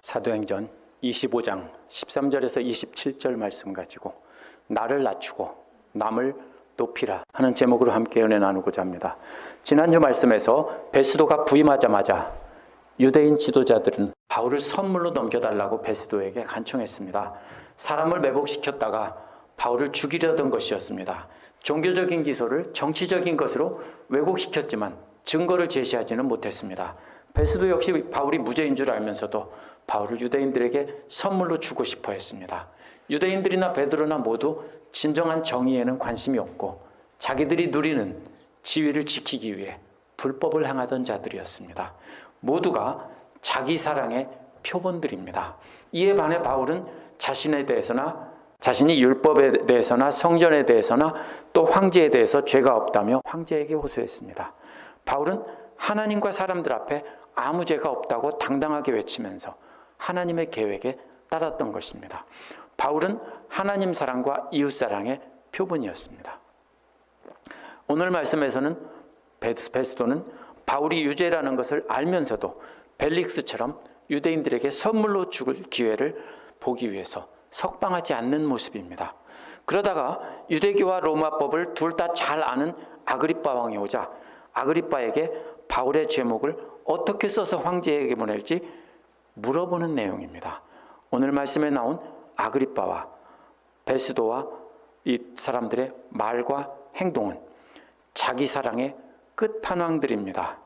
사도행전 25장 13절에서 27절 말씀 가지고 나를 낮추고 남을 높이라 하는 제목으로 함께 은혜 나누고자 합니다. 지난주 말씀에서 베스도가 부임하자마자 유대인 지도자들은 바울을 선물로 넘겨달라고 베스도에게 간청했습니다. 사람을 매복시켰다가 바울을 죽이려던 것이었습니다. 종교적인 기소를 정치적인 것으로 왜곡시켰지만 증거를 제시하지는 못했습니다. 베스도 역시 바울이 무죄인 줄 알면서도 바울을 유대인들에게 선물로 주고 싶어 했습니다. 유대인들이나 베드로나 모두 진정한 정의에는 관심이 없고 자기들이 누리는 지위를 지키기 위해 불법을 행하던 자들이었습니다. 모두가 자기 사랑의 표본들입니다. 이에 반해 바울은 자신에 대해서나 자신이 율법에 대해서나 성전에 대해서나 또 황제에 대해서 죄가 없다며 황제에게 호소했습니다. 바울은 하나님과 사람들 앞에 아무 죄가 없다고 당당하게 외치면서 하나님의 계획에 따랐던 것입니다. 바울은 하나님 사랑과 이웃 사랑의 표본이었습니다. 오늘 말씀에서는 베스도는 바울이 유죄라는 것을 알면서도 벨릭스처럼 유대인들에게 선물로 죽을 기회를 보기 위해서 석방하지 않는 모습입니다. 그러다가 유대교와 로마법을 둘 다 잘 아는 아그리빠 왕이 오자 아그리빠에게 바울의 제목을 어떻게 써서 황제에게 보낼지 물어보는 내용입니다. 오늘 말씀에 나온 아그리빠와 베스도와 이 사람들의 말과 행동은 자기 사랑의 끝판왕들입니다.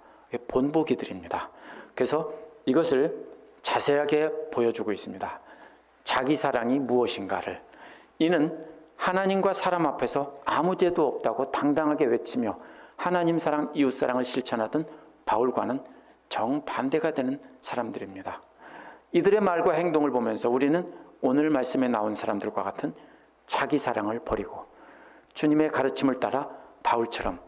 본보기들입니다. 그래서 이것을 자세하게 보여주고 있습니다. 자기 사랑이 무엇인가를. 이는 하나님과 사람 앞에서 아무 죄도 없다고 당당하게 외치며 하나님 사랑, 이웃 사랑을 실천하던 바울과는 정반대가 되는 사람들입니다. 이들의 말과 행동을 보면서 우리는 오늘 말씀에 나온 사람들과 같은 자기 사랑을 버리고 주님의 가르침을 따라 바울처럼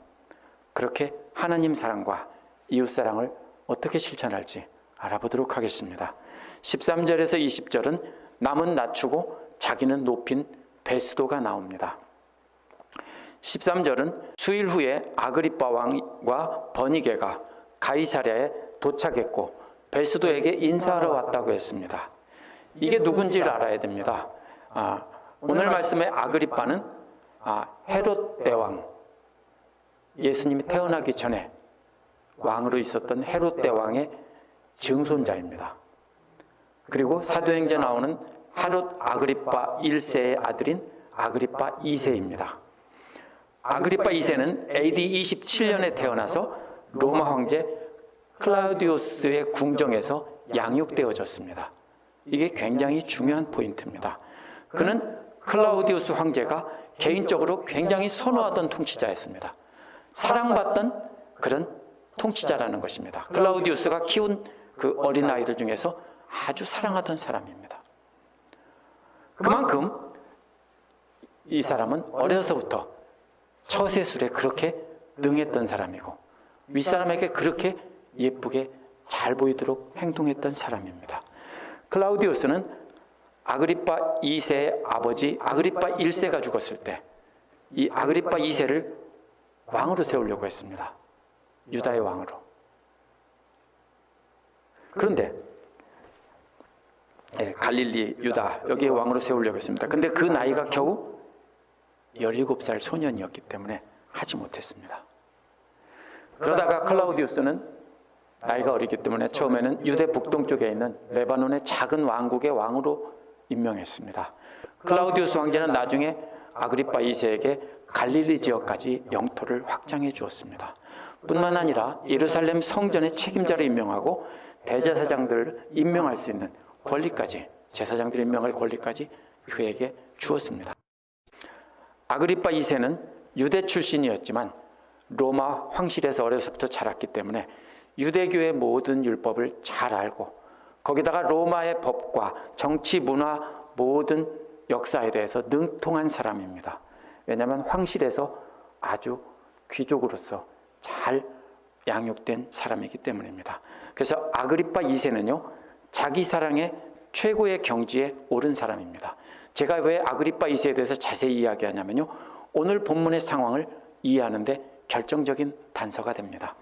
그렇게 하나님 사랑과 이웃 사랑을 어떻게 실천할지 알아보도록 하겠습니다. 13절에서 20절은 남은 낮추고 자기는 높인 베스도가 나옵니다. 13절은 수일 후에 아그리빠 왕과 버니게가 가이사랴에 도착했고 베스도에게 인사하러 왔다고 했습니다. 이게 누군지를 알아야 됩니다. 오늘 말씀의 아그리빠는 헤롯 대왕, 예수님이 태어나기 전에 왕으로 있었던 헤롯 대왕의 증손자입니다. 그리고 사도행전에 나오는 헤롯 아그리빠 1세의 아들인 아그리빠 2세입니다. 아그리빠 2세는 AD 27년에 태어나서 로마 황제 클라우디우스의 궁정에서 양육되어졌습니다. 이게 굉장히 중요한 포인트입니다. 그는 클라우디우스 황제가 개인적으로 굉장히 선호하던 통치자였습니다. 사랑받던 그런 통치자라는 것입니다. 클라우디우스가 키운 그 어린아이들 중에서 아주 사랑하던 사람입니다. 그만큼 이 사람은 어려서부터 처세술에 그렇게 능했던 사람이고 윗사람에게 그렇게 예쁘게 잘 보이도록 행동했던 사람입니다. 클라우디우스는 아그리빠 2세의 아버지 아그리빠 1세가 죽었을 때 이 아그리빠 2세를 왕으로 세우려고 했습니다. 유다의 왕으로. 그런데 갈릴리, 유다 여기에 왕으로 세우려고 했습니다. 근데 그 나이가 겨우 17살 소년이었기 때문에 하지 못했습니다. 그러다가 클라우디우스는 나이가 어리기 때문에 처음에는 유대 북동쪽에 있는 레바논의 작은 왕국의 왕으로 임명했습니다. 클라우디우스 황제는 나중에 아그리빠 2세에게 갈릴리 지역까지 영토를 확장해 주었습니다. 뿐만 아니라 예루살렘 성전의 책임자로 임명하고 대제사장들을 임명할 수 있는 권리까지, 제사장들을 임명할 권리까지 그에게 주었습니다. 아그리빠 2세는 유대 출신이었지만 로마 황실에서 어려서부터 자랐기 때문에 유대교의 모든 율법을 잘 알고 거기다가 로마의 법과 정치, 문화, 모든 역사에 대해서 능통한 사람입니다. 왜냐하면 황실에서 아주 귀족으로서 잘 양육된 사람이기 때문입니다. 그래서 아그리빠 2세는요, 자기 사랑의 최고의 경지에 오른 사람입니다. 제가 왜 아그리빠 2세에 대해서 자세히 이야기하냐면요, 오늘 본문의 상황을 이해하는데 결정적인 단서가 됩니다.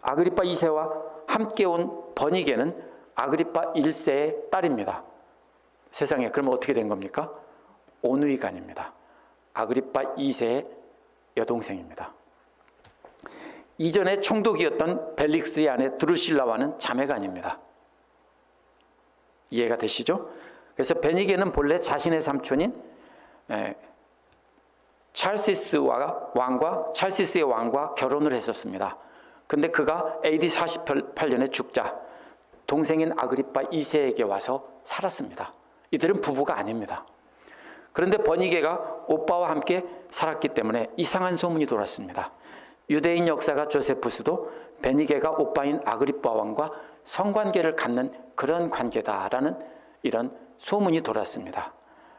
아그리빠 2세와 함께 온 버니게는 아그리파 1세의 딸입니다. 세상에 그러면 어떻게 된 겁니까? 온의간입니다. 아그리파 2세의 여동생입니다. 이전에 총독이었던 벨릭스의 아내 드루실라와는 자매가 아닙니다. 이해가 되시죠? 그래서 베니게는 본래 자신의 삼촌인 찰시스의 왕과 결혼을 했었습니다. 근데 그가 AD 48년에 죽자 동생인 아그리파 2세에게 와서 살았습니다. 이들은 부부가 아닙니다. 그런데 버니게가 오빠와 함께 살았기 때문에 이상한 소문이 돌았습니다. 유대인 역사가 조세푸스도 베니게가 오빠인 아그리파 왕과 성관계를 갖는 그런 관계다라는 이런 소문이 돌았습니다.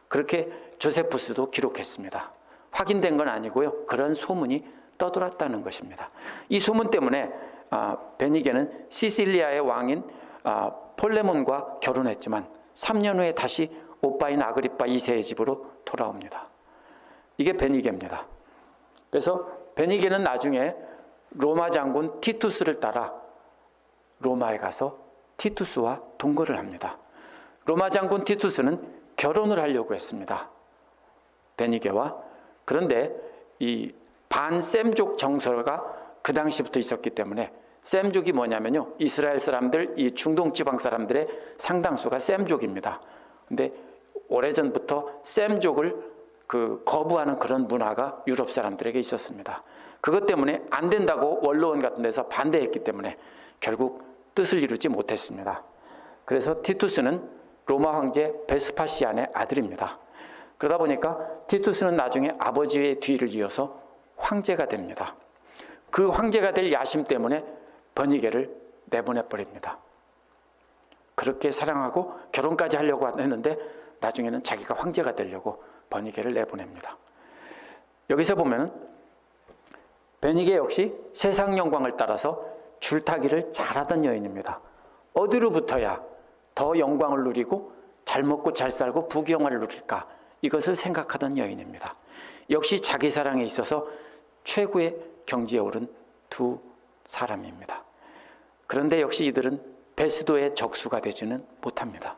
그렇게 조세푸스도 기록했습니다. 확인된 건 아니고요. 그런 소문이 떠돌았다는 것입니다. 이 소문 때문에 베니게는 시실리아의 왕인 폴레몬과 결혼했지만 3년 후에 다시 오빠인 아그리파 2세의 집으로 돌아옵니다. 이게 베니게입니다. 그래서 베니게는 나중에 로마 장군 티투스를 따라 로마에 가서 티투스와 동거를 합니다. 로마 장군 티투스는 결혼을 하려고 했습니다. 베니게와. 그런데 이 반셈족 정서가 그 당시부터 있었기 때문에 셈족이 뭐냐면요. 이스라엘 사람들, 이 중동 지방 사람들의 상당수가 셈족입니다. 근데 오래전부터 셈족을 거부하는 그런 문화가 유럽 사람들에게 있었습니다. 그것 때문에 안 된다고 원로원 같은 데서 반대했기 때문에 결국 뜻을 이루지 못했습니다. 그래서 티투스는 로마 황제 베스파시안의 아들입니다. 그러다 보니까 티투스는 나중에 아버지의 뒤를 이어서 황제가 됩니다. 그 황제가 될 야심 때문에 버니게를 내보내버립니다. 그렇게 사랑하고 결혼까지 하려고 했는데 나중에는 자기가 황제가 되려고 버니게를 내보냅니다. 여기서 보면 베니게 역시 세상 영광을 따라서 줄타기를 잘하던 여인입니다. 어디로부터야 더 영광을 누리고 잘 먹고 잘 살고 부귀영화를 누릴까? 이것을 생각하던 여인입니다. 역시 자기 사랑에 있어서 최고의 경지에 오른 두 사람입니다. 그런데 역시 이들은 베스도의 적수가 되지는 못합니다.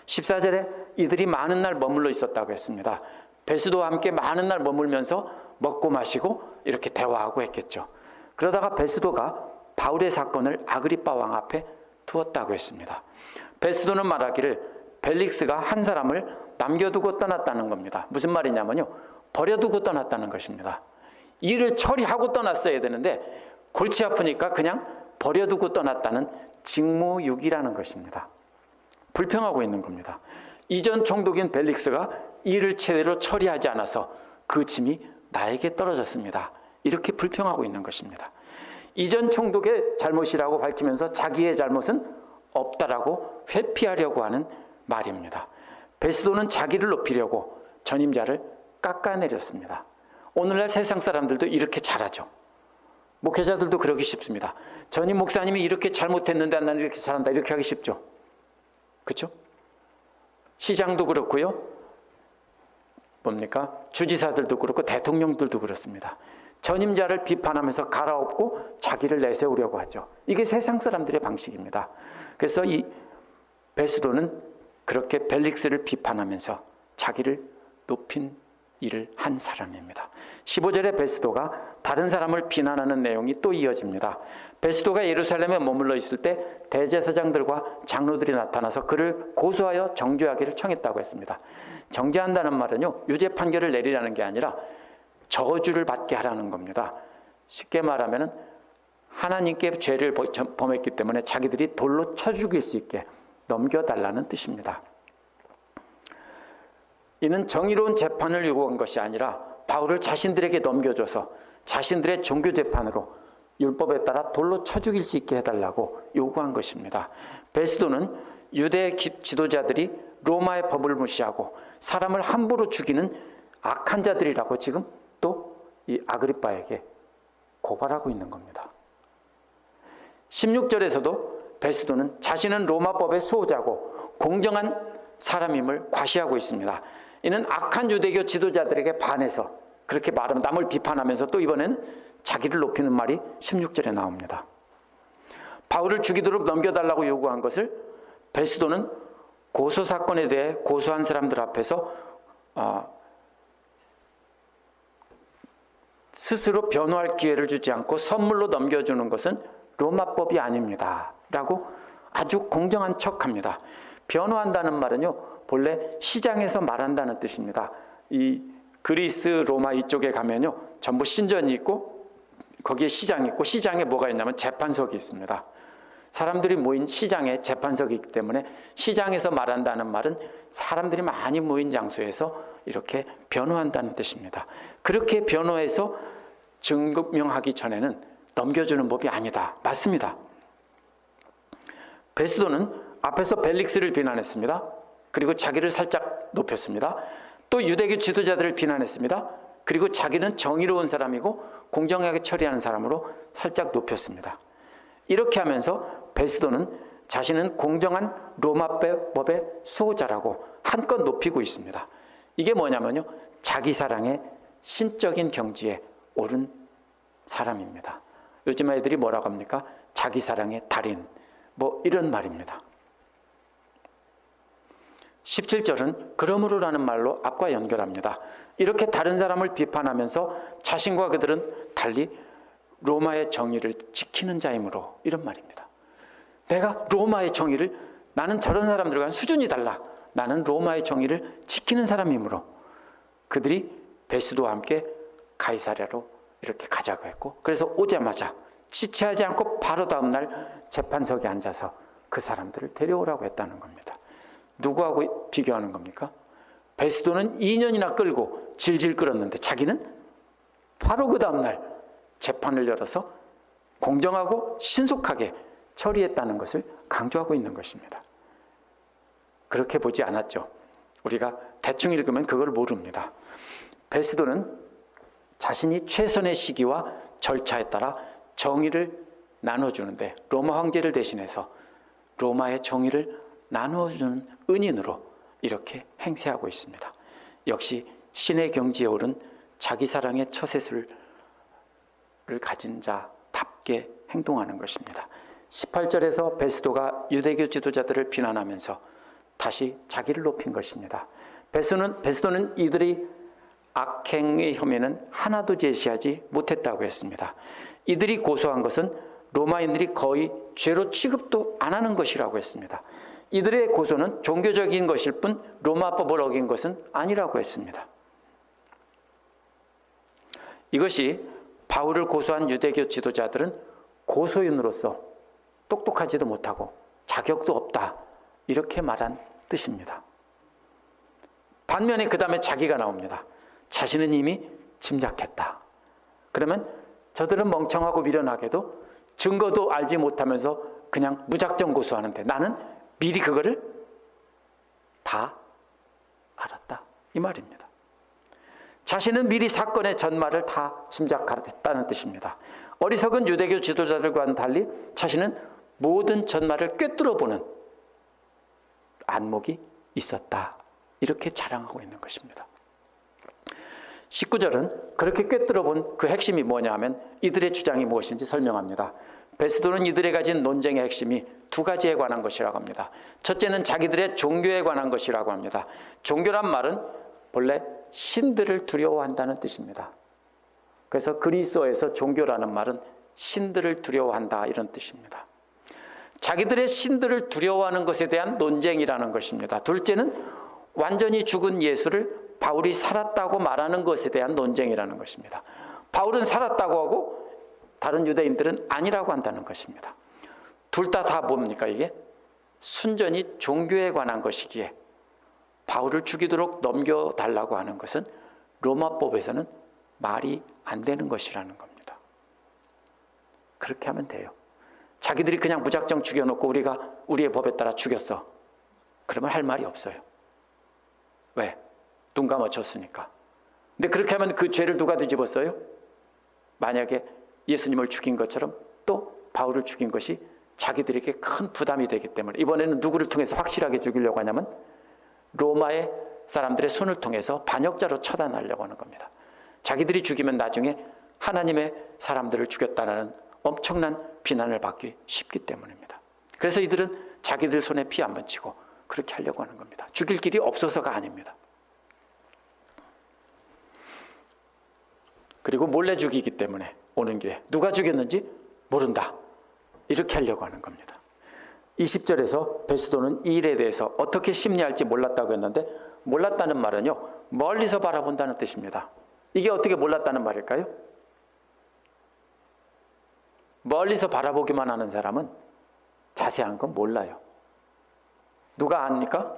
14절에 이들이 많은 날 머물러 있었다고 했습니다. 베스도와 함께 많은 날 머물면서 먹고 마시고 이렇게 대화하고 했겠죠. 그러다가 베스도가 바울의 사건을 아그리파 왕 앞에 두었다고 했습니다. 베스도는 말하기를 벨릭스가 한 사람을 남겨두고 떠났다는 겁니다. 무슨 말이냐면요. 버려두고 떠났다는 것입니다. 일을 처리하고 떠났어야 되는데 골치 아프니까 그냥 버려두고 떠났다는 직무유기라는 것입니다. 불평하고 있는 겁니다. 이전 총독인 벨릭스가 일을 제대로 처리하지 않아서 그 짐이 나에게 떨어졌습니다. 이렇게 불평하고 있는 것입니다. 이전 총독의 잘못이라고 밝히면서 자기의 잘못은 없다라고 회피하려고 하는 말입니다. 베스도는 자기를 높이려고 전임자를 깎아내렸습니다. 오늘날 세상 사람들도 이렇게 잘하죠. 목회자들도 그러기 쉽습니다. 전임 목사님이 이렇게 잘못했는데 나는 이렇게 잘한다. 이렇게 하기 쉽죠. 그렇죠? 시장도 그렇고요. 뭡니까? 주지사들도 그렇고 대통령들도 그렇습니다. 전임자를 비판하면서 갈아엎고 자기를 내세우려고 하죠. 이게 세상 사람들의 방식입니다. 그래서 이 베스도는 그렇게 벨릭스를 비판하면서 자기를 높인 일을 한 사람입니다. 15절에 베스도가 다른 사람을 비난하는 내용이 또 이어집니다. 베스도가 예루살렘에 머물러 있을 때 대제사장들과 장로들이 나타나서 그를 고소하여 정죄하기를 청했다고 했습니다. 정죄한다는 말은요, 유죄 판결을 내리라는 게 아니라 저주를 받게 하라는 겁니다. 쉽게 말하면 하나님께 죄를 범했기 때문에 자기들이 돌로 쳐 죽일 수 있게 넘겨달라는 뜻입니다. 이는 정의로운 재판을 요구한 것이 아니라 바울을 자신들에게 넘겨줘서 자신들의 종교 재판으로 율법에 따라 돌로 쳐 죽일 수 있게 해달라고 요구한 것입니다. 베스도는 유대 지도자들이 로마의 법을 무시하고 사람을 함부로 죽이는 악한 자들이라고 지금 또 이 아그리파에게 고발하고 있는 겁니다. 16절에서도 베스도는 자신은 로마법의 수호자고 공정한 사람임을 과시하고 있습니다. 이는 악한 유대교 지도자들에게 반해서 그렇게 말하면 남을 비판하면서 또 이번에는 자기를 높이는 말이 16절에 나옵니다. 바울을 죽이도록 넘겨달라고 요구한 것을 베스도는 고소 사건에 대해 고소한 사람들 앞에서 스스로 변호할 기회를 주지 않고 선물로 넘겨주는 것은 로마법이 아닙니다 라고 아주 공정한 척합니다. 변호한다는 말은요, 본래 시장에서 말한다는 뜻입니다. 이 그리스, 로마 이쪽에 가면요, 전부 신전이 있고 거기에 시장이 있고, 시장에 뭐가 있냐면 재판석이 있습니다. 사람들이 모인 시장에 재판석이 있기 때문에 시장에서 말한다는 말은 사람들이 많이 모인 장소에서 이렇게 변호한다는 뜻입니다. 그렇게 변호해서 증명하기 전에는 넘겨주는 법이 아니다. 맞습니다. 베스도는 앞에서 벨릭스를 비난했습니다. 그리고 자기를 살짝 높였습니다. 또 유대교 지도자들을 비난했습니다. 그리고 자기는 정의로운 사람이고 공정하게 처리하는 사람으로 살짝 높였습니다. 이렇게 하면서 베스도는 자신은 공정한 로마법의 수호자라고 한껏 높이고 있습니다. 이게 뭐냐면요, 자기 사랑의 신적인 경지에 오른 사람입니다. 요즘 애들이 뭐라고 합니까? 자기 사랑의 달인, 뭐 이런 말입니다. 17절은 그러므로라는 말로 앞과 연결합니다. 이렇게 다른 사람을 비판하면서 자신과 그들은 달리 로마의 정의를 지키는 자이므로, 이런 말입니다. 내가 로마의 정의를, 나는 저런 사람들과는 수준이 달라, 나는 로마의 정의를 지키는 사람이므로 그들이 베스도와 함께 가이사랴로 이렇게 가자고 했고, 그래서 오자마자 지체하지 않고 바로 다음날 재판석에 앉아서 그 사람들을 데려오라고 했다는 겁니다. 누구하고 비교하는 겁니까? 베스도는 2년이나 끌고 질질 끌었는데 자기는 바로 그 다음날 재판을 열어서 공정하고 신속하게 처리했다는 것을 강조하고 있는 것입니다. 그렇게 보지 않았죠. 우리가 대충 읽으면 그걸 모릅니다. 베스도는 자신이 최선의 시기와 절차에 따라 정의를 나눠주는데, 로마 황제를 대신해서 로마의 정의를 나누어주는 은인으로 이렇게 행세하고 있습니다. 역시 신의 경지에 오른 자기 사랑의 처세술을 가진 자답게 행동하는 것입니다. 18절에서 베스도가 유대교 지도자들을 비난하면서 다시 자기를 높인 것입니다. 베스도는 이들이 악행의 혐의는 하나도 제시하지 못했다고 했습니다. 이들이 고소한 것은 로마인들이 거의 죄로 취급도 안 하는 것이라고 했습니다. 이들의 고소는 종교적인 것일 뿐 로마법을 어긴 것은 아니라고 했습니다. 이것이 바울을 고소한 유대교 지도자들은 고소인으로서 똑똑하지도 못하고 자격도 없다, 이렇게 말한 뜻입니다. 반면에 그 다음에 자기가 나옵니다. 자신은 이미 짐작했다. 그러면 저들은 멍청하고 미련하게도 증거도 알지 못하면서 그냥 무작정 고소하는데, 나는 미리 그거를 다 알았다, 이 말입니다. 자신은 미리 사건의 전말을 다 짐작했다는 뜻입니다. 어리석은 유대교 지도자들과는 달리 자신은 모든 전말을 꿰뚫어보는 안목이 있었다, 이렇게 자랑하고 있는 것입니다. 19절은 그렇게 꿰뚫어본 그 핵심이 뭐냐 하면 이들의 주장이 무엇인지 설명합니다. 베스도는 이들이 가진 논쟁의 핵심이 두 가지에 관한 것이라고 합니다. 첫째는 자기들의 종교에 관한 것이라고 합니다. 종교란 말은 본래 신들을 두려워한다는 뜻입니다. 그래서 그리스어에서 종교라는 말은 신들을 두려워한다, 이런 뜻입니다. 자기들의 신들을 두려워하는 것에 대한 논쟁이라는 것입니다. 둘째는 완전히 죽은 예수를 바울이 살았다고 말하는 것에 대한 논쟁이라는 것입니다. 바울은 살았다고 하고 다른 유대인들은 아니라고 한다는 것입니다. 둘 다 뭡니까? 이게 순전히 종교에 관한 것이기에 바울을 죽이도록 넘겨달라고 하는 것은 로마법에서는 말이 안 되는 것이라는 겁니다. 그렇게 하면 돼요. 자기들이 그냥 무작정 죽여놓고 우리가 우리의 법에 따라 죽였어, 그러면 할 말이 없어요. 왜? 눈 감아줬으니까. 근데 그렇게 하면 그 죄를 누가 뒤집었어요? 만약에 예수님을 죽인 것처럼 또 바울을 죽인 것이 자기들에게 큰 부담이 되기 때문에 이번에는 누구를 통해서 확실하게 죽이려고 하냐면 로마의 사람들의 손을 통해서 반역자로 처단하려고 하는 겁니다. 자기들이 죽이면 나중에 하나님의 사람들을 죽였다는 엄청난 비난을 받기 쉽기 때문입니다. 그래서 이들은 자기들 손에 피 안 묻히고 그렇게 하려고 하는 겁니다. 죽일 길이 없어서가 아닙니다. 그리고 몰래 죽이기 때문에 오는 길에 누가 죽였는지 모른다. 이렇게 하려고 하는 겁니다. 20절에서 베스도는 이 일에 대해서 어떻게 심리할지 몰랐다고 했는데, 몰랐다는 말은요, 멀리서 바라본다는 뜻입니다. 이게 어떻게 몰랐다는 말일까요? 멀리서 바라보기만 하는 사람은 자세한 건 몰라요. 누가 압니까?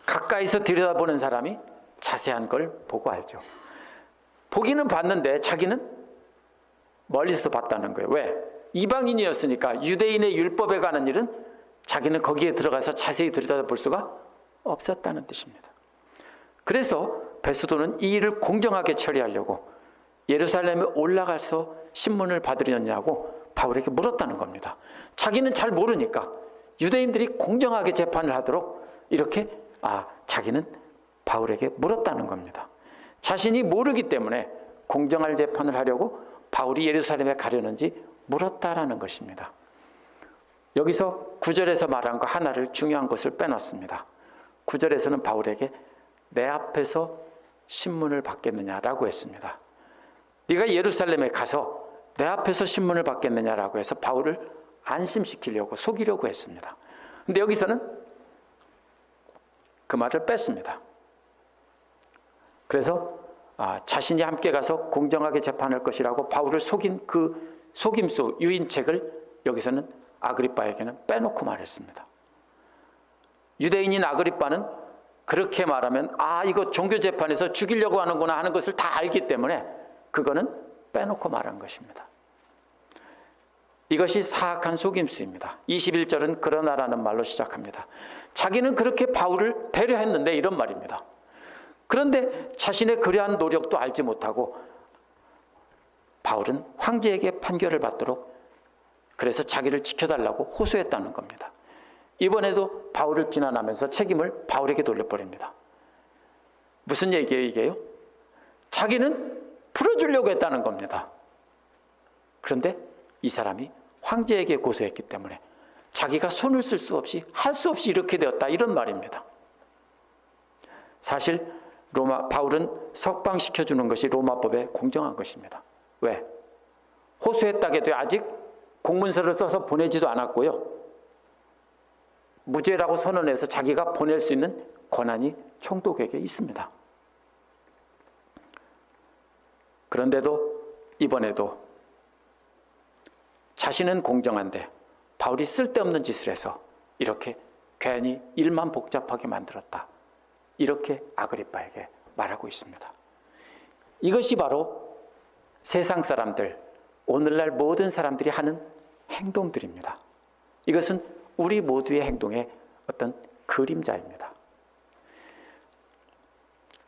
가까이서 들여다보는 사람이 자세한 걸 보고 알죠. 보기는 봤는데 자기는 멀리서 봤다는 거예요. 왜? 이방인이었으니까 유대인의 율법에 관한 일은 자기는 거기에 들어가서 자세히 들여다볼 수가 없었다는 뜻입니다. 그래서 베스도는 이 일을 공정하게 처리하려고 예루살렘에 올라가서 신문을 받으려냐고 바울에게 물었다는 겁니다. 자기는 잘 모르니까 유대인들이 공정하게 재판을 하도록 이렇게 자기는 바울에게 물었다는 겁니다. 자신이 모르기 때문에 공정한 재판을 하려고 바울이 예루살렘에 가려는지 물었다라는 것입니다. 여기서 9절에서 말한 거 하나를 중요한 것을 빼놨습니다. 9절에서는 바울에게 내 앞에서 신문을 받겠느냐라고 했습니다. 네가 예루살렘에 가서 내 앞에서 신문을 받겠느냐라고 해서 바울을 안심시키려고 속이려고 했습니다. 근데 여기서는 그 말을 뺐습니다. 그래서 자신이 함께 가서 공정하게 재판할 것이라고 바울을 속인 그 속임수, 유인책을 여기서는 아그리빠에게는 빼놓고 말했습니다. 유대인인 아그리빠는 그렇게 말하면 이거 종교재판에서 죽이려고 하는구나 하는 것을 다 알기 때문에 그거는 빼놓고 말한 것입니다. 이것이 사악한 속임수입니다. 21절은 그러나라는 말로 시작합니다. 자기는 그렇게 바울을 배려했는데 이런 말입니다. 그런데 자신의 그러한 노력도 알지 못하고 바울은 황제에게 판결을 받도록 그래서 자기를 지켜달라고 호소했다는 겁니다. 이번에도 바울을 비난하면서 책임을 바울에게 돌려버립니다. 무슨 얘기예요, 이게요? 자기는 풀어주려고 했다는 겁니다. 그런데 이 사람이 황제에게 고소했기 때문에 자기가 손을 쓸 수 없이 할 수 없이 이렇게 되었다, 이런 말입니다. 사실 바울은 석방시켜주는 것이 로마법에 공정한 것입니다. 왜? 호소했다게도 아직 공문서를 써서 보내지도 않았고요. 무죄라고 선언해서 자기가 보낼 수 있는 권한이 총독에게 있습니다. 그런데도 이번에도 자신은 공정한데 바울이 쓸데없는 짓을 해서 이렇게 괜히 일만 복잡하게 만들었다, 이렇게 아그리빠에게 말하고 있습니다. 이것이 바로 세상 사람들, 오늘날 모든 사람들이 하는 행동들입니다. 이것은 우리 모두의 행동의 어떤 그림자입니다.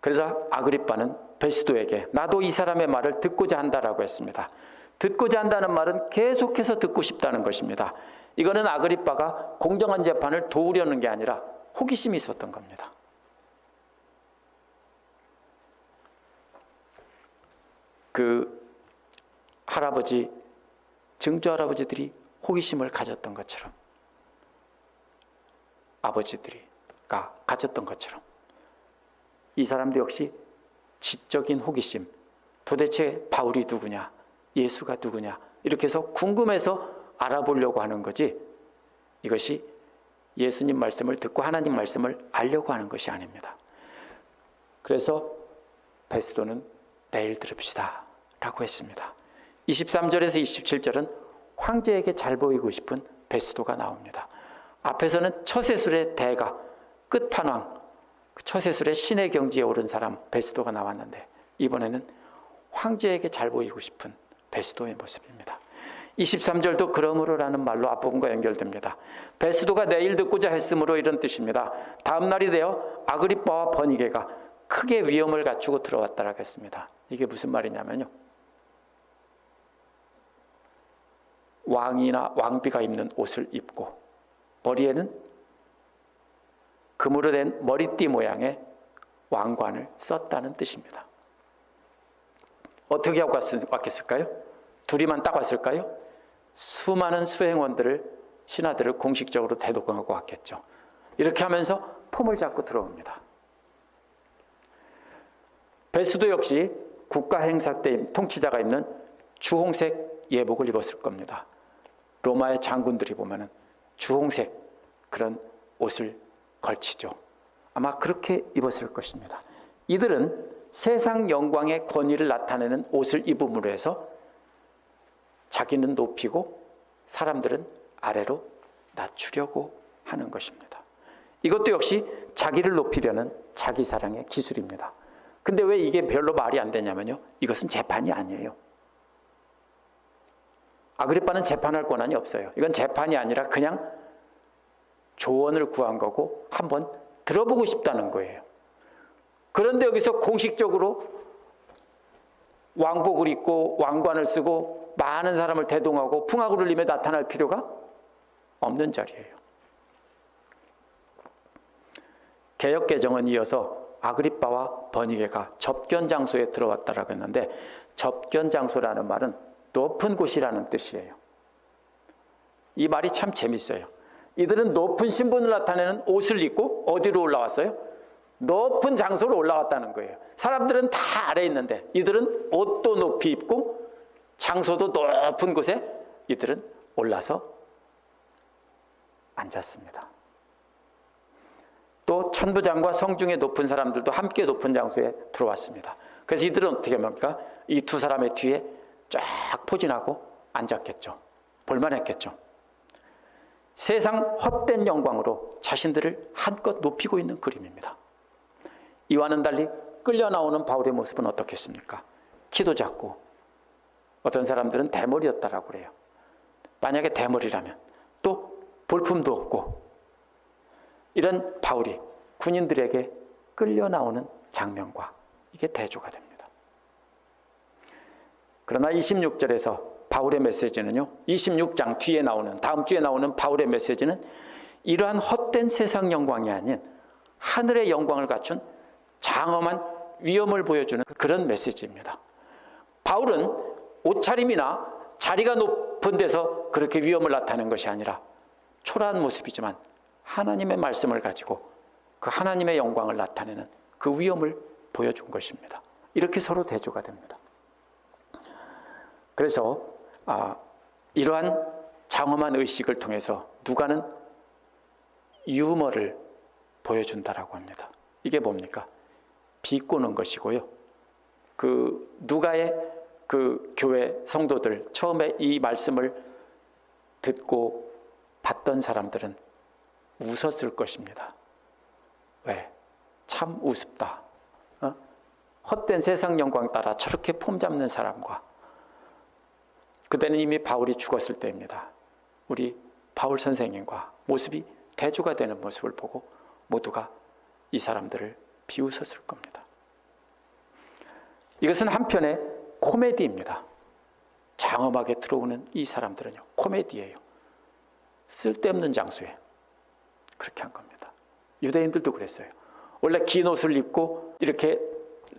그래서 아그리빠는 베스도에게 나도 이 사람의 말을 듣고자 한다라고 했습니다. 듣고자 한다는 말은 계속해서 듣고 싶다는 것입니다. 이거는 아그리빠가 공정한 재판을 도우려는 게 아니라 호기심이 있었던 겁니다. 그 할아버지, 증조 할아버지들이 호기심을 가졌던 것처럼, 아버지들이가 가졌던 것처럼 이 사람도 역시 지적인 호기심, 도대체 바울이 누구냐, 예수가 누구냐, 이렇게 해서 궁금해서 알아보려고 하는 거지, 이것이 예수님 말씀을 듣고 하나님 말씀을 알려고 하는 것이 아닙니다. 그래서 베스도는 내일 들읍시다 라고 했습니다. 23절에서 27절은 황제에게 잘 보이고 싶은 베스도가 나옵니다. 앞에서는 처세술의 대가, 끝판왕, 처세술의 신의 경지에 오른 사람 베스도가 나왔는데 이번에는 황제에게 잘 보이고 싶은 베스도의 모습입니다. 23절도 그러므로라는 말로 앞부분과 연결됩니다. 베스도가 내일 듣고자 했으므로, 이런 뜻입니다. 다음 날이 되어 아그리빠와 버니게가 크게 위험을 갖추고 들어왔다라고 했습니다. 이게 무슨 말이냐면요, 왕이나 왕비가 입는 옷을 입고 머리에는 금으로 된 머리띠 모양의 왕관을 썼다는 뜻입니다. 어떻게 하고 왔겠을까요? 둘이만 딱 왔을까요? 수많은 수행원들을 신하들을 공식적으로 대동하고 왔겠죠. 이렇게 하면서 폼을 잡고 들어옵니다. 베스도 역시 국가 행사 때 통치자가 입는 주홍색 예복을 입었을 겁니다. 로마의 장군들이 보면은 주홍색 그런 옷을 걸치죠. 아마 그렇게 입었을 것입니다. 이들은 세상 영광의 권위를 나타내는 옷을 입음으로 해서 자기는 높이고 사람들은 아래로 낮추려고 하는 것입니다. 이것도 역시 자기를 높이려는 자기 사랑의 기술입니다. 근데 왜 이게 별로 말이 안 되냐면요. 이것은 재판이 아니에요. 아그리빠는 재판할 권한이 없어요. 이건 재판이 아니라 그냥 조언을 구한 거고 한번 들어보고 싶다는 거예요. 그런데 여기서 공식적으로 왕복을 입고 왕관을 쓰고 많은 사람을 대동하고 풍악을 울리며 나타날 필요가 없는 자리예요. 개역 개정은 이어서 아그리빠와 버니게가 접견 장소에 들어왔다라고 했는데 접견 장소라는 말은 높은 곳이라는 뜻이에요. 이 말이 참 재밌어요. 이들은 높은 신분을 나타내는 옷을 입고 어디로 올라왔어요? 높은 장소로 올라왔다는 거예요. 사람들은 다 아래에 있는데 이들은 옷도 높이 입고 장소도 높은 곳에 이들은 올라서 앉았습니다. 또 천부장과 성중에 높은 사람들도 함께 높은 장소에 들어왔습니다. 그래서 이들은 어떻게 합니까? 이 두 사람의 뒤에 쫙 포진하고 앉았겠죠. 볼만했겠죠. 세상 헛된 영광으로 자신들을 한껏 높이고 있는 그림입니다. 이와는 달리 끌려 나오는 바울의 모습은 어떻겠습니까? 키도 작고 어떤 사람들은 대머리였다라고 그래요. 만약에 대머리라면 또 볼품도 없고 이런 바울이 군인들에게 끌려 나오는 장면과 이게 대조가 됩니다. 그러나 26절에서 바울의 메시지는요, 26장 뒤에 나오는, 다음 주에 나오는 바울의 메시지는 이러한 헛된 세상 영광이 아닌 하늘의 영광을 갖춘 장엄한 위엄을 보여주는 그런 메시지입니다. 바울은 옷차림이나 자리가 높은 데서 그렇게 위엄을 나타내는 것이 아니라 초라한 모습이지만 하나님의 말씀을 가지고 그 하나님의 영광을 나타내는 그 위엄을 보여준 것입니다. 이렇게 서로 대조가 됩니다. 그래서 이러한 장엄한 의식을 통해서 누가는 유머를 보여준다라고 합니다. 이게 뭡니까? 비꼬는 것이고요. 그 누가의 그 교회 성도들 처음에 이 말씀을 듣고 봤던 사람들은 웃었을 것입니다. 왜? 참 우습다. 헛된 세상 영광 따라 저렇게 폼 잡는 사람과 그때는 이미 바울이 죽었을 때입니다. 우리 바울 선생님과 모습이 대조가 되는 모습을 보고 모두가 이 사람들을 비웃었을 겁니다. 이것은 한편의 코미디입니다. 장엄하게 들어오는 이 사람들은요, 코미디예요. 쓸데없는 장소에 그렇게 한 겁니다. 유대인들도 그랬어요. 원래 긴 옷을 입고 이렇게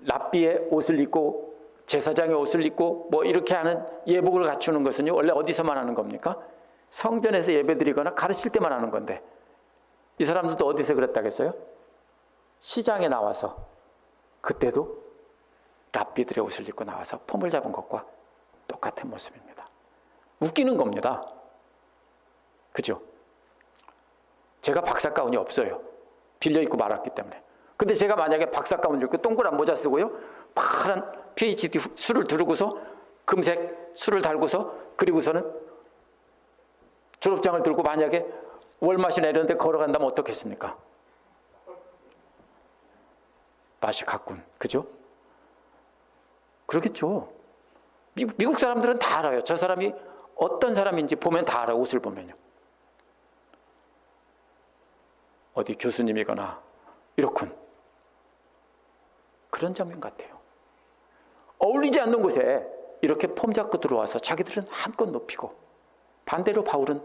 랍비의 옷을 입고 제사장의 옷을 입고 뭐 이렇게 하는 예복을 갖추는 것은요, 원래 어디서만 하는 겁니까? 성전에서 예배드리거나 가르칠 때만 하는 건데 이 사람들도 어디서 그랬다겠어요? 시장에 나와서 그때도 랍비들의 옷을 입고 나와서 폼을 잡은 것과 똑같은 모습입니다. 웃기는 겁니다. 그죠? 제가 박사 가운이 없어요. 빌려 입고 말았기 때문에. 근데 제가 만약에 박사 가운을 입고 동그란 모자 쓰고요, 파란 PhD 술을 두르고서 금색 술을 달고서 그리고서는 졸업장을 들고 만약에 월마시나 이런 데 걸어간다면 어떻겠습니까? 맛이 갔군. 그죠? 그렇겠죠. 미국 사람들은 다 알아요. 저 사람이 어떤 사람인지 보면 다 알아요. 옷을 보면요. 어디 교수님이거나 이렇군. 그런 장면 같아요. 어울리지 않는 곳에 이렇게 폼 잡고 들어와서 자기들은 한껏 높이고 반대로 바울은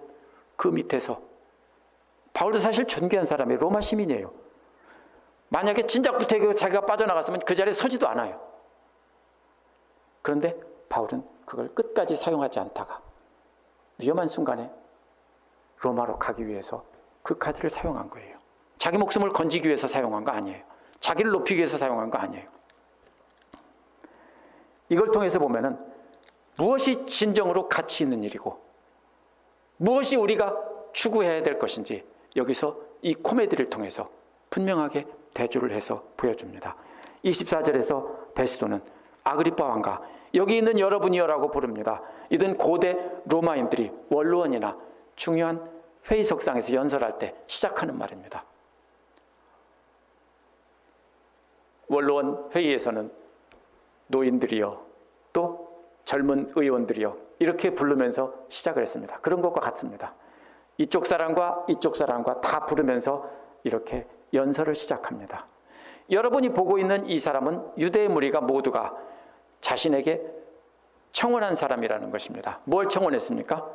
그 밑에서 바울도 사실 존귀한 사람이에요. 로마 시민이에요. 만약에 진작 부태에 자기가 빠져나갔으면 그 자리에 서지도 않아요. 그런데 바울은 그걸 끝까지 사용하지 않다가 위험한 순간에 로마로 가기 위해서 그 카드를 사용한 거예요. 자기 목숨을 건지기 위해서 사용한 거 아니에요. 자기를 높이기 위해서 사용한 거 아니에요. 이걸 통해서 보면은 무엇이 진정으로 가치 있는 일이고 무엇이 우리가 추구해야 될 것인지 여기서 이 코미디를 통해서 분명하게 대조를 해서 보여줍니다. 24절에서 베스도는 아그리빠 왕가, 여기 있는 여러분이여라고 부릅니다. 이든 고대 로마인들이 원로원이나 중요한 회의석상에서 연설할 때 시작하는 말입니다. 원로원 회의에서는 노인들이여 또 젊은 의원들이여 이렇게 부르면서 시작을 했습니다. 그런 것과 같습니다. 이쪽 사람과 이쪽 사람과 다 부르면서 이렇게 연설을 시작합니다. 여러분이 보고 있는 이 사람은 유대의 무리가 모두가 자신에게 청혼한 사람이라는 것입니다. 뭘 청혼했습니까?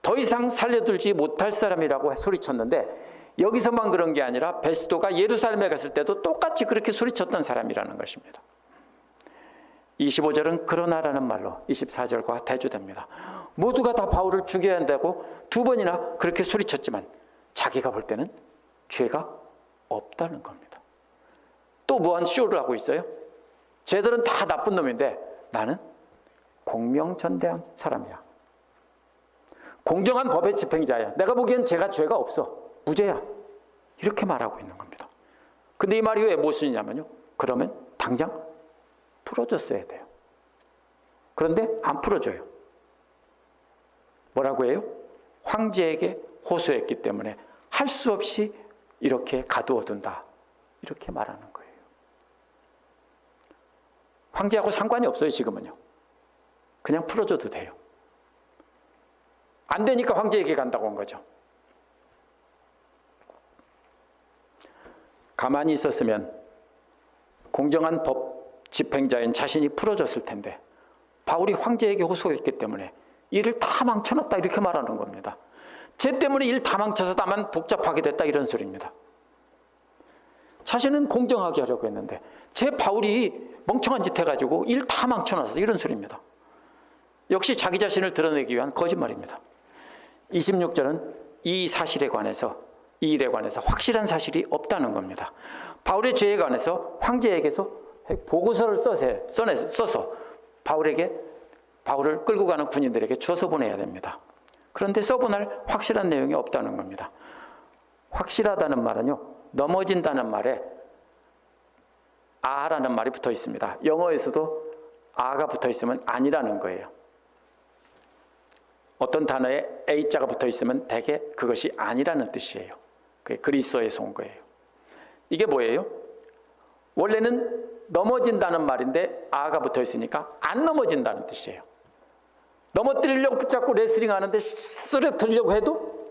더 이상 살려두지 못할 사람이라고 소리쳤는데 여기서만 그런 게 아니라 베스도가 예루살렘에 갔을 때도 똑같이 그렇게 소리쳤던 사람이라는 것입니다. 25절은 그러나라는 말로 24절과 대조됩니다. 모두가 다 바울을 죽여야 한다고 두 번이나 그렇게 소리쳤지만 자기가 볼 때는 죄가 없다는 겁니다. 또 무한 쇼를 하고 있어요. 쟤들은 다 나쁜 놈인데 나는 공명전대한 사람이야. 공정한 법의 집행자야. 내가 보기엔 쟤가 죄가 없어. 무죄야. 이렇게 말하고 있는 겁니다. 근데 이 말이 왜 무엇이냐면요. 그러면 당장 풀어줬어야 돼요. 그런데 안 풀어줘요. 뭐라고 해요? 황제에게 호소했기 때문에 할 수 없이 이렇게 가두어둔다. 이렇게 말하는 거예요. 황제하고 상관이 없어요, 지금은요. 그냥 풀어줘도 돼요. 안 되니까 황제에게 간다고 한 거죠. 가만히 있었으면 공정한 법 집행자인 자신이 풀어줬을 텐데 바울이 황제에게 호소했기 때문에 일을 다 망쳐놨다 이렇게 말하는 겁니다. 쟤 때문에 일 다 망쳐서 다만 복잡하게 됐다 이런 소리입니다. 자신은 공정하게 하려고 했는데 쟤 바울이 멍청한 짓 해가지고 일 다 망쳐놨어 이런 소리입니다. 역시 자기 자신을 드러내기 위한 거짓말입니다. 26절은 이 사실에 관해서 이 일에 관해서 확실한 사실이 없다는 겁니다. 바울의 죄에 관해서 황제에게서 보고서를 써서 바울을 끌고 가는 군인들에게 주어서 보내야 됩니다. 그런데 써보낼 확실한 내용이 없다는 겁니다. 확실하다는 말은요, 넘어진다는 말에 아라는 말이 붙어 있습니다. 영어에서도 아가 붙어 있으면 아니라는 거예요. 어떤 단어에 A자가 붙어 있으면 대개 그것이 아니라는 뜻이에요. 그게 그리스어에서 온 거예요. 이게 뭐예요? 원래는 넘어진다는 말인데 아가 붙어 있으니까 안 넘어진다는 뜻이에요. 넘어뜨리려고 붙잡고 레슬링 하는데 쓰러뜨리려고 해도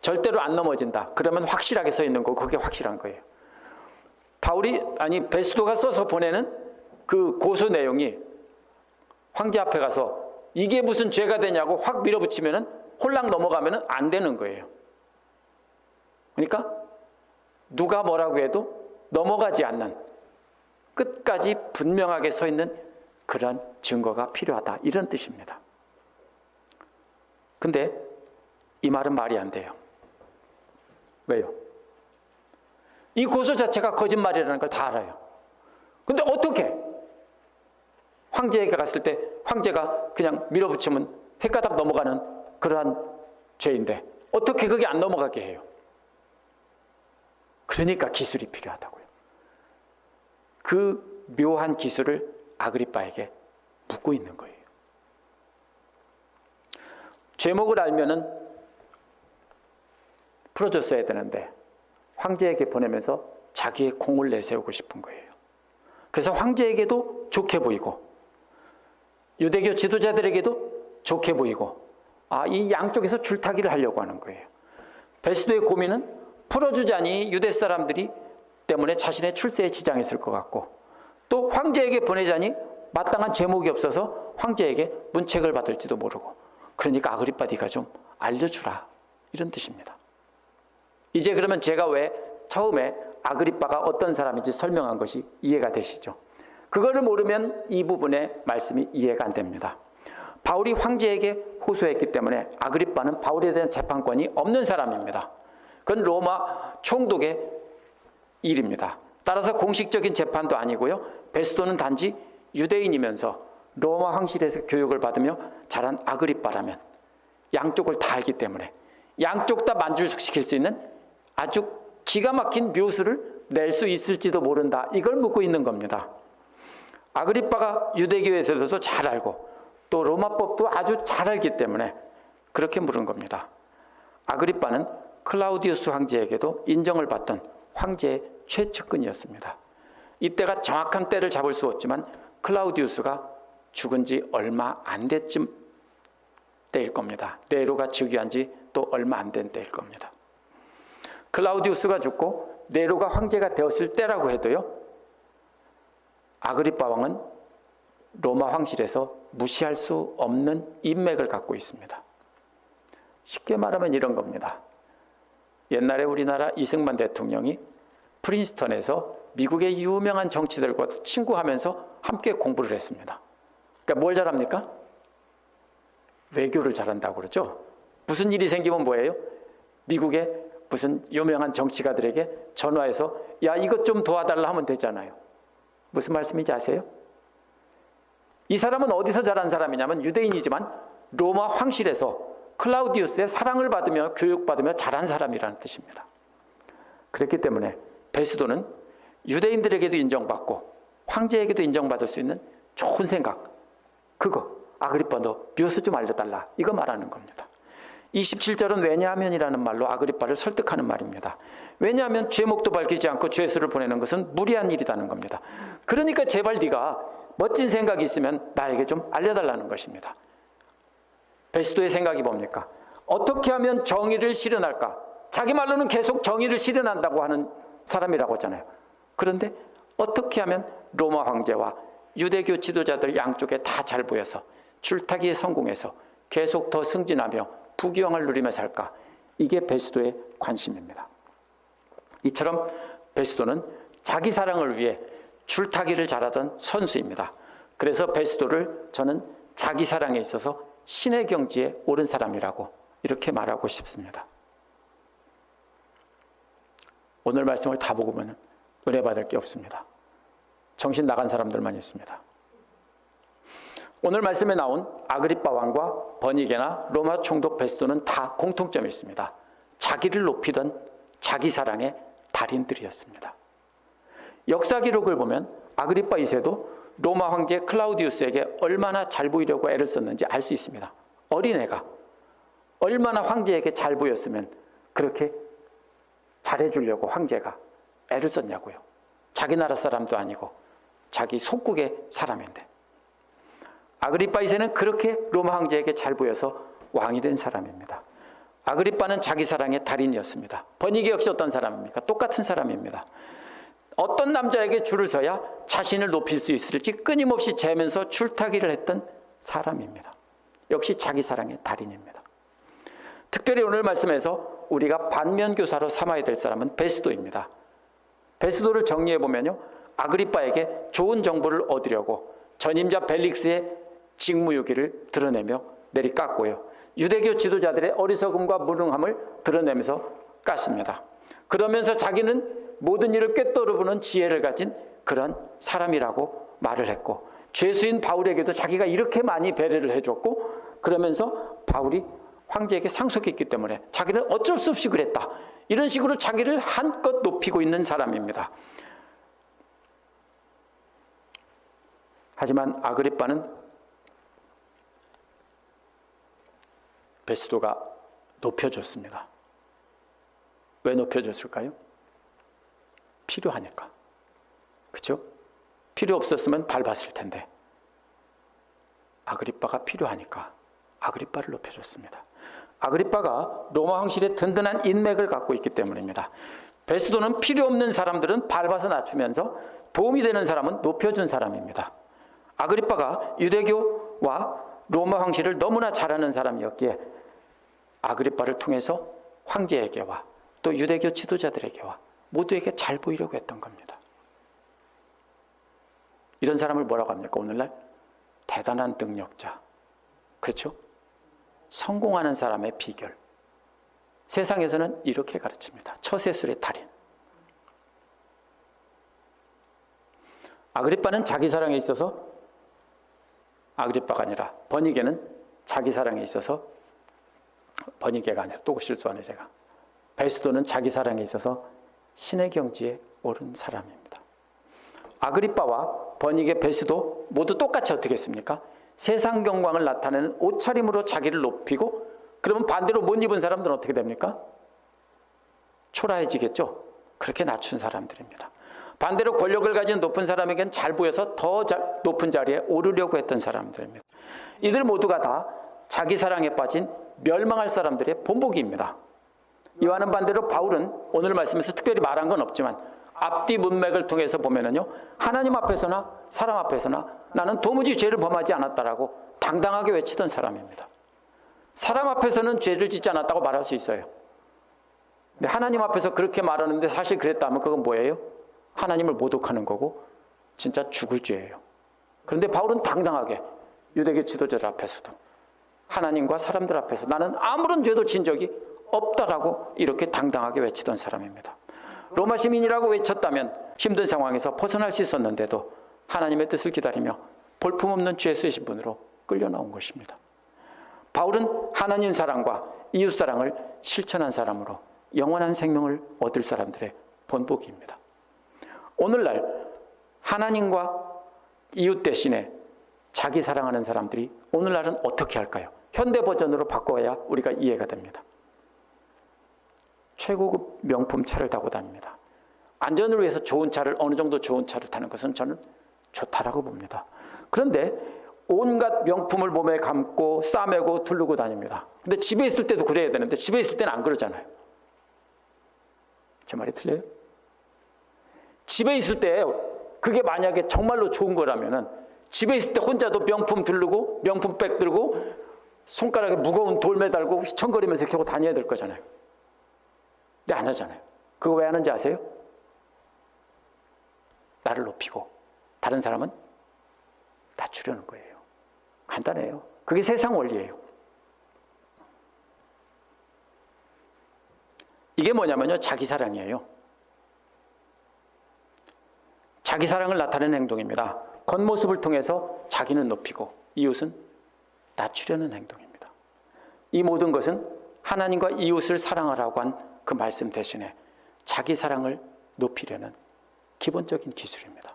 절대로 안 넘어진다. 그러면 확실하게 서 있는 거고 그게 확실한 거예요. 베스도가 써서 보내는 그 고소 내용이 황제 앞에 가서 이게 무슨 죄가 되냐고 확 밀어붙이면은 홀랑 넘어가면은 안 되는 거예요. 그러니까 누가 뭐라고 해도 넘어가지 않는 끝까지 분명하게 서 있는 그런 증거가 필요하다. 이런 뜻입니다. 근데 이 말은 말이 안 돼요. 왜요? 이 고소 자체가 거짓말이라는 걸 다 알아요. 근데 어떻게? 황제에게 갔을 때 황제가 그냥 밀어붙이면 헷가닥 넘어가는 그러한 죄인데 어떻게 그게 안 넘어가게 해요? 그러니까 기술이 필요하다고요. 그 묘한 기술을 아그리빠에게 묻고 있는 거예요. 죄목을 알면은 풀어줬어야 되는데 황제에게 보내면서 자기의 공을 내세우고 싶은 거예요. 그래서 황제에게도 좋게 보이고 유대교 지도자들에게도 좋게 보이고 이 양쪽에서 줄타기를 하려고 하는 거예요. 베스도의 고민은 풀어주자니 유대 사람들이 때문에 자신의 출세에 지장이 있을 것 같고 또 황제에게 보내자니 마땅한 제목이 없어서 황제에게 문책을 받을지도 모르고 그러니까 아그리빠 네가 좀 알려주라 이런 뜻입니다. 이제 그러면 제가 왜 처음에 아그리빠가 어떤 사람인지 설명한 것이 이해가 되시죠? 그거를 모르면 이 부분의 말씀이 이해가 안 됩니다. 바울이 황제에게 호소했기 때문에 아그리빠는 바울에 대한 재판권이 없는 사람입니다. 그건 로마 총독의 일입니다. 따라서 공식적인 재판도 아니고요. 베스도는 단지 유대인이면서 로마 황실에서 교육을 받으며 자란 아그리빠라면 양쪽을 다 알기 때문에 양쪽 다 만족시킬 수 있는 아주 기가 막힌 묘수를 낼 수 있을지도 모른다. 이걸 묻고 있는 겁니다. 아그리빠가 유대교에서도 잘 알고 또 로마법도 아주 잘 알기 때문에 그렇게 물은 겁니다. 아그리빠는 클라우디우스 황제에게도 인정을 받던 황제의 최측근이었습니다. 이때가 정확한 때를 잡을 수 없지만 클라우디우스가 죽은 지 얼마 안 됐쯤 때일 겁니다. 네로가 즉위한 지 또 얼마 안 된 때일 겁니다. 클라우디우스가 죽고 네로가 황제가 되었을 때라고 해도요, 아그리빠 왕은 로마 황실에서 무시할 수 없는 인맥을 갖고 있습니다. 쉽게 말하면 이런 겁니다. 옛날에 우리나라 이승만 대통령이 프린스턴에서 미국의 유명한 정치들과 친구하면서 함께 공부를 했습니다. 그러니까 뭘 잘합니까? 외교를 잘한다고 그러죠. 무슨 일이 생기면 뭐예요? 미국의 무슨 유명한 정치가들에게 전화해서 야, 이것 좀 도와달라 하면 되잖아요. 무슨 말씀인지 아세요? 이 사람은 어디서 자란 사람이냐면 유대인이지만 로마 황실에서 클라우디우스의 사랑을 받으며 교육받으며 자란 사람이라는 뜻입니다. 그렇기 때문에 베스도는 유대인들에게도 인정받고 황제에게도 인정받을 수 있는 좋은 생각, 그거 아그리빠 너 묘수 좀 알려달라, 이거 말하는 겁니다. 27절은 왜냐하면이라는 말로 아그리빠를 설득하는 말입니다. 왜냐하면 죄목도 밝히지 않고 죄수를 보내는 것은 무리한 일이라는 겁니다. 그러니까 제발 네가 멋진 생각이 있으면 나에게 좀 알려달라는 것입니다. 베스도의 생각이 뭡니까? 어떻게 하면 정의를 실현할까? 자기 말로는 계속 정의를 실현한다고 하는 사람이라고 하잖아요. 그런데 어떻게 하면 로마 황제와 유대교 지도자들 양쪽에 다 잘 보여서 줄타기에 성공해서 계속 더 승진하며 부귀영화를 누리며 살까? 이게 베스도의 관심입니다. 이처럼 베스도는 자기 사랑을 위해 줄타기를 잘하던 선수입니다. 그래서 베스도를 저는 자기 사랑에 있어서 신의 경지에 오른 사람이라고 이렇게 말하고 싶습니다. 오늘 말씀을 다 보고 보면 은혜 받을 게 없습니다. 정신 나간 사람들만 있습니다. 오늘 말씀에 나온 아그리빠 왕과 버니게나 로마 총독 베스도는 다 공통점이 있습니다. 자기를 높이던 자기 사랑의 달인들이었습니다. 역사 기록을 보면 아그리빠 2세도 로마 황제 클라우디우스에게 얼마나 잘 보이려고 애를 썼는지 알 수 있습니다. 어린애가 얼마나 황제에게 잘 보였으면 그렇게 잘해주려고 황제가 애를 썼냐고요. 자기 나라 사람도 아니고 자기 속국의 사람인데. 아그리빠 2세는 그렇게 로마 황제에게 잘 보여서 왕이 된 사람입니다. 아그리빠는 자기 사랑의 달인이었습니다. 버니게 역시 어떤 사람입니까? 똑같은 사람입니다. 어떤 남자에게 줄을 서야 자신을 높일 수 있을지 끊임없이 재면서 줄타기를 했던 사람입니다. 역시 자기 사랑의 달인입니다. 특별히 오늘 말씀에서 우리가 반면교사로 삼아야 될 사람은 베스도입니다. 베스도를 정리해보면요, 아그리빠에게 좋은 정보를 얻으려고 전임자 벨릭스의 직무유기를 드러내며 내리깠고요, 유대교 지도자들의 어리석음과 무능함을 드러내면서 깠습니다. 그러면서 자기는 모든 일을 꿰뚫어보는 지혜를 가진 그런 사람이라고 말을 했고, 죄수인 바울에게도 자기가 이렇게 많이 배려를 해줬고, 그러면서 바울이 황제에게 상속했기 때문에 자기는 어쩔 수 없이 그랬다, 이런 식으로 자기를 한껏 높이고 있는 사람입니다. 하지만 아그리빠는 베스도가 높여줬습니다. 왜 높여줬을까요? 필요하니까. 그렇죠? 필요 없었으면 밟았을 텐데 아그리빠가 필요하니까 아그리빠를 높여줬습니다. 아그리빠가 로마 황실의 든든한 인맥을 갖고 있기 때문입니다. 베스도는 필요 없는 사람들은 밟아서 낮추면서 도움이 되는 사람은 높여준 사람입니다. 아그리빠가 유대교와 로마 황실을 너무나 잘하는 사람이었기에 아그리빠를 통해서 황제에게와 또 유대교 지도자들에게와 모두에게 잘 보이려고 했던 겁니다. 이런 사람을 뭐라고 합니까? 오늘날 대단한 능력자, 그렇죠? 성공하는 사람의 비결. 세상에서는 이렇게 가르칩니다. 처세술의 달인. 아그리빠는 자기 사랑에 있어서, 아그리빠가 아니라 버니게는 자기 사랑에 있어서, 버니게가 아니라 또 실수하네 제가. 베스도는 자기 사랑에 있어서 신의 경지에 오른 사람입니다. 아그리빠와 버니게, 베스도 모두 똑같이 어떻게 했습니까? 세상 경광을 나타내는 옷차림으로 자기를 높이고, 그러면 반대로 못 입은 사람들은 어떻게 됩니까? 초라해지겠죠? 그렇게 낮춘 사람들입니다. 반대로 권력을 가진 높은 사람에게는 잘 보여서 더 높은 자리에 오르려고 했던 사람들입니다. 이들 모두가 다 자기 사랑에 빠진 멸망할 사람들의 본보기입니다. 이와는 반대로 바울은 오늘 말씀에서 특별히 말한 건 없지만 앞뒤 문맥을 통해서 보면은요, 하나님 앞에서나 사람 앞에서나 나는 도무지 죄를 범하지 않았다라고 당당하게 외치던 사람입니다. 사람 앞에서는 죄를 짓지 않았다고 말할 수 있어요. 근데 하나님 앞에서 그렇게 말하는데 사실 그랬다면 그건 뭐예요? 하나님을 모독하는 거고 진짜 죽을 죄예요. 그런데 바울은 당당하게 유대교 지도자들 앞에서도 하나님과 사람들 앞에서 나는 아무런 죄도 진 적이 없다라고 이렇게 당당하게 외치던 사람입니다. 로마 시민이라고 외쳤다면 힘든 상황에서 벗어날 수 있었는데도 하나님의 뜻을 기다리며 볼품없는 죄수의 신분으로 끌려 나온 것입니다. 바울은 하나님 사랑과 이웃 사랑을 실천한 사람으로 영원한 생명을 얻을 사람들의 본보기입니다. 오늘날 하나님과 이웃 대신에 자기 사랑하는 사람들이 오늘날은 어떻게 할까요? 현대 버전으로 바꿔야 우리가 이해가 됩니다. 최고급 명품 차를 타고 다닙니다. 안전을 위해서 좋은 차를, 어느 정도 좋은 차를 타는 것은 저는 좋다라고 봅니다. 그런데 온갖 명품을 몸에 감고 싸매고 두르고 다닙니다. 근데 집에 있을 때도 그래야 되는데 집에 있을 때는 안 그러잖아요. 제 말이 틀려요? 집에 있을 때 그게 만약에 정말로 좋은 거라면은 집에 있을 때 혼자도 명품 두르고 명품백 들고 손가락에 무거운 돌 매달고 휘청거리면서 이렇게 하고 다녀야 될 거잖아요. 근데 안 하잖아요. 그거 왜 하는지 아세요? 나를 높이고 다른 사람은 낮추려는 거예요. 간단해요. 그게 세상 원리예요. 이게 뭐냐면요, 자기 사랑이에요. 자기 사랑을 나타내는 행동입니다. 겉모습을 통해서 자기는 높이고 이웃은 낮추려는 행동입니다. 이 모든 것은 하나님과 이웃을 사랑하라고 한 그 말씀 대신에 자기 사랑을 높이려는 기본적인 기술입니다.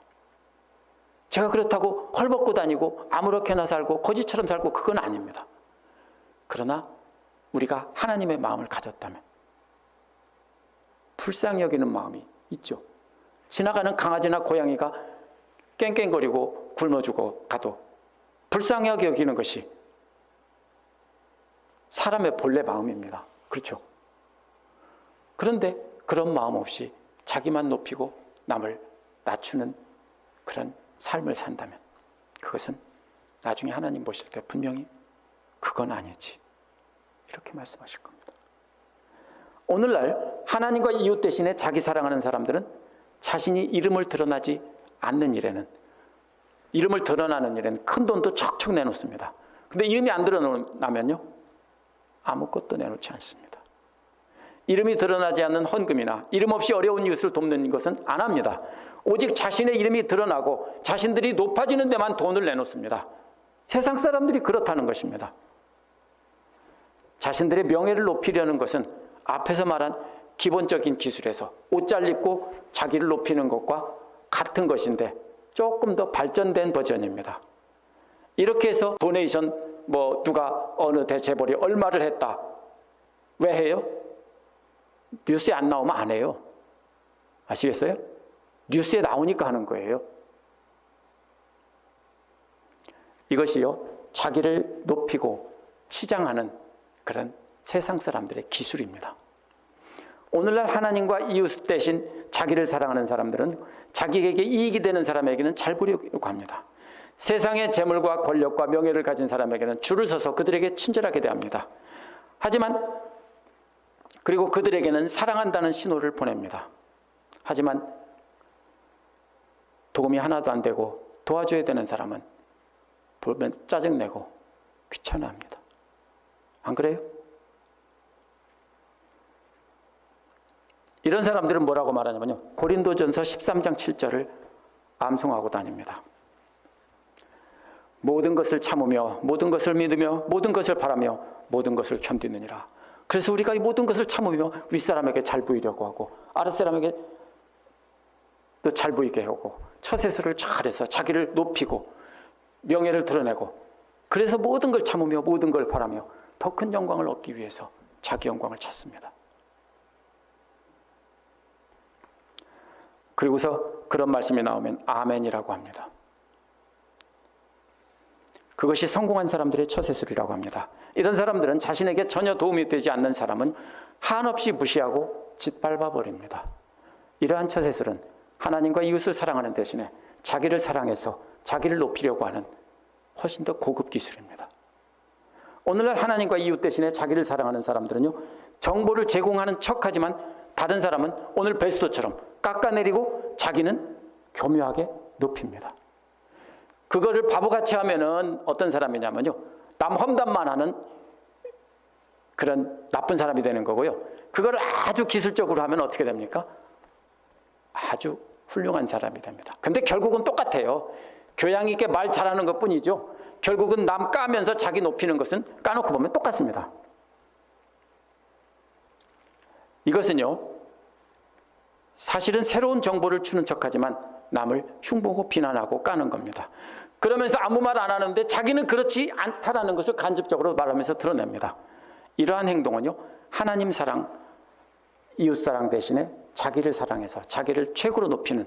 제가 그렇다고 헐벗고 다니고 아무렇게나 살고 거지처럼 살고 그건 아닙니다. 그러나 우리가 하나님의 마음을 가졌다면 불쌍히 여기는 마음이 있죠. 지나가는 강아지나 고양이가 깽깽거리고 굶어주고 가도 불쌍하게 여기는 것이 사람의 본래 마음입니다. 그렇죠? 그런데 그런 마음 없이 자기만 높이고 남을 낮추는 그런 삶을 산다면 그것은 나중에 하나님 보실 때 분명히 그건 아니지, 이렇게 말씀하실 겁니다. 오늘날 하나님과 이웃 대신에 자기 사랑하는 사람들은 자신이 이름을 드러나지 않는 일에는, 이름을 드러나는 일에는 큰 돈도 척척 내놓습니다. 근데 이름이 안 드러나면요, 아무것도 내놓지 않습니다. 이름이 드러나지 않는 헌금이나 이름 없이 어려운 이웃을 돕는 것은 안 합니다. 오직 자신의 이름이 드러나고 자신들이 높아지는 데만 돈을 내놓습니다. 세상 사람들이 그렇다는 것입니다. 자신들의 명예를 높이려는 것은 앞에서 말한 기본적인 기술에서 옷 잘 입고 자기를 높이는 것과 같은 것인데 조금 더 발전된 버전입니다. 이렇게 해서 도네이션 누가 어느 대재벌이 얼마를 했다. 왜 해요? 뉴스에 안 나오면 안 해요. 아시겠어요? 뉴스에 나오니까 하는 거예요. 이것이요, 자기를 높이고 치장하는 그런 세상 사람들의 기술입니다. 오늘날 하나님과 이웃 대신 자기를 사랑하는 사람들은 자기에게 이익이 되는 사람에게는 잘 보려고 합니다. 세상의 재물과 권력과 명예를 가진 사람에게는 줄을 서서 그들에게 친절하게 대합니다. 하지만 그리고 그들에게는 사랑한다는 신호를 보냅니다. 하지만 도움이 하나도 안 되고 도와줘야 되는 사람은 보면 짜증내고 귀찮아합니다. 안 그래요? 이런 사람들은 뭐라고 말하냐면요, 고린도전서 13장 7절을 암송하고 다닙니다. 모든 것을 참으며 모든 것을 믿으며 모든 것을 바라며 모든 것을 견디느니라. 그래서 우리가 이 모든 것을 참으며 윗사람에게 잘 보이려고 하고 아랫사람에게 또 잘 보이게 하고 처세술을 잘해서 자기를 높이고 명예를 드러내고, 그래서 모든 걸 참으며 모든 걸 바라며 더 큰 영광을 얻기 위해서 자기 영광을 찾습니다. 그리고서 그런 말씀이 나오면 아멘이라고 합니다. 그것이 성공한 사람들의 처세술이라고 합니다. 이런 사람들은 자신에게 전혀 도움이 되지 않는 사람은 한없이 무시하고 짓밟아 버립니다. 이러한 처세술은 하나님과 이웃을 사랑하는 대신에 자기를 사랑해서 자기를 높이려고 하는 훨씬 더 고급 기술입니다. 오늘날 하나님과 이웃 대신에 자기를 사랑하는 사람들은요, 정보를 제공하는 척하지만 다른 사람은 오늘 베스도처럼 깎아내리고 자기는 교묘하게 높입니다. 그거를 바보같이 하면은 어떤 사람이냐면요, 남 험담만 하는 그런 나쁜 사람이 되는 거고요. 그거를 아주 기술적으로 하면 어떻게 됩니까? 아주 훌륭한 사람이 됩니다. 근데 결국은 똑같아요. 교양 있게 말 잘하는 것 뿐이죠. 결국은 남 까면서 자기 높이는 것은 까놓고 보면 똑같습니다. 이것은요, 사실은 새로운 정보를 주는 척하지만 남을 흉보고 비난하고 까는 겁니다. 그러면서 아무 말 안 하는데 자기는 그렇지 않다라는 것을 간접적으로 말하면서 드러냅니다. 이러한 행동은요, 하나님 사랑, 이웃 사랑 대신에 자기를 사랑해서 자기를 최고로 높이는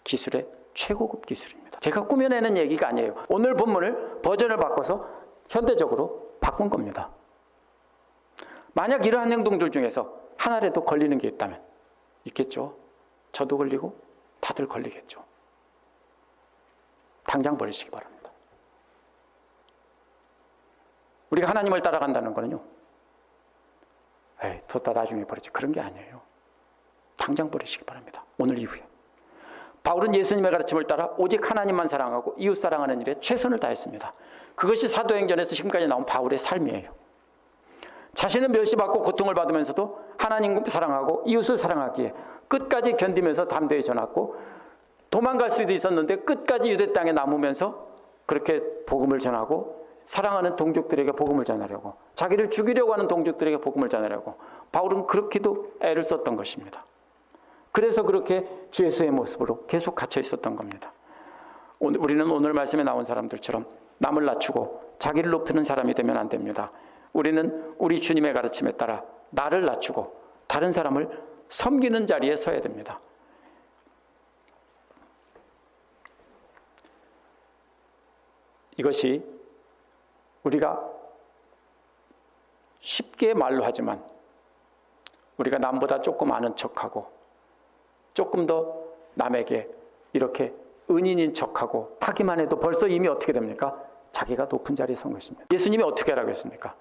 기술의 최고급 기술입니다. 제가 꾸며내는 얘기가 아니에요. 오늘 본문을 버전을 바꿔서 현대적으로 바꾼 겁니다. 만약 이러한 행동들 중에서 하나라도 걸리는 게 있다면 있겠죠. 저도 걸리고 다들 걸리겠죠. 당장 버리시기 바랍니다. 우리가 하나님을 따라간다는 거는요, 뒀다 나중에 버리지, 그런 게 아니에요. 당장 버리시기 바랍니다. 오늘 이후에. 바울은 예수님의 가르침을 따라 오직 하나님만 사랑하고 이웃 사랑하는 일에 최선을 다했습니다. 그것이 사도행전에서 지금까지 나온 바울의 삶이에요. 자신은 멸시받고 고통을 받으면서도 하나님 사랑하고 이웃을 사랑하기에 끝까지 견디면서 담대히 전했고, 도망갈 수도 있었는데 끝까지 유대 땅에 남으면서 그렇게 복음을 전하고 사랑하는 동족들에게 복음을 전하려고, 자기를 죽이려고 하는 동족들에게 복음을 전하려고 바울은 그렇게도 애를 썼던 것입니다. 그래서 그렇게 주 예수의 모습으로 계속 갇혀 있었던 겁니다. 우리는 오늘 말씀에 나온 사람들처럼 남을 낮추고 자기를 높이는 사람이 되면 안 됩니다. 우리는 우리 주님의 가르침에 따라 나를 낮추고 다른 사람을 섬기는 자리에 서야 됩니다. 이것이 우리가 쉽게 말로 하지만 우리가 남보다 조금 아는 척하고 조금 더 남에게 이렇게 은인인 척하고 하기만 해도 벌써 이미 어떻게 됩니까? 자기가 높은 자리에 선 것입니다. 예수님이 어떻게 하라고 했습니까?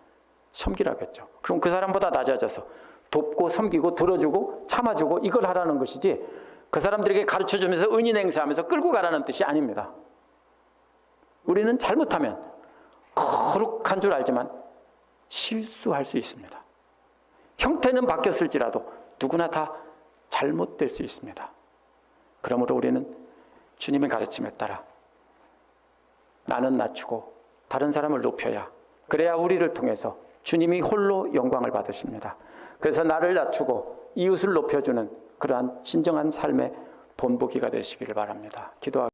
섬기라고 했죠. 그럼 그 사람보다 낮아져서 돕고 섬기고 들어주고 참아주고 이걸 하라는 것이지, 그 사람들에게 가르쳐주면서 은인 행세하면서 끌고 가라는 뜻이 아닙니다. 우리는 잘못하면 거룩한 줄 알지만 실수할 수 있습니다. 형태는 바뀌었을지라도 누구나 다 잘못될 수 있습니다. 그러므로 우리는 주님의 가르침에 따라 나는 낮추고 다른 사람을 높여야, 그래야 우리를 통해서 주님이 홀로 영광을 받으십니다. 그래서 나를 낮추고 이웃을 높여주는 그러한 진정한 삶의 본보기가 되시기를 바랍니다. 기도하겠습니다.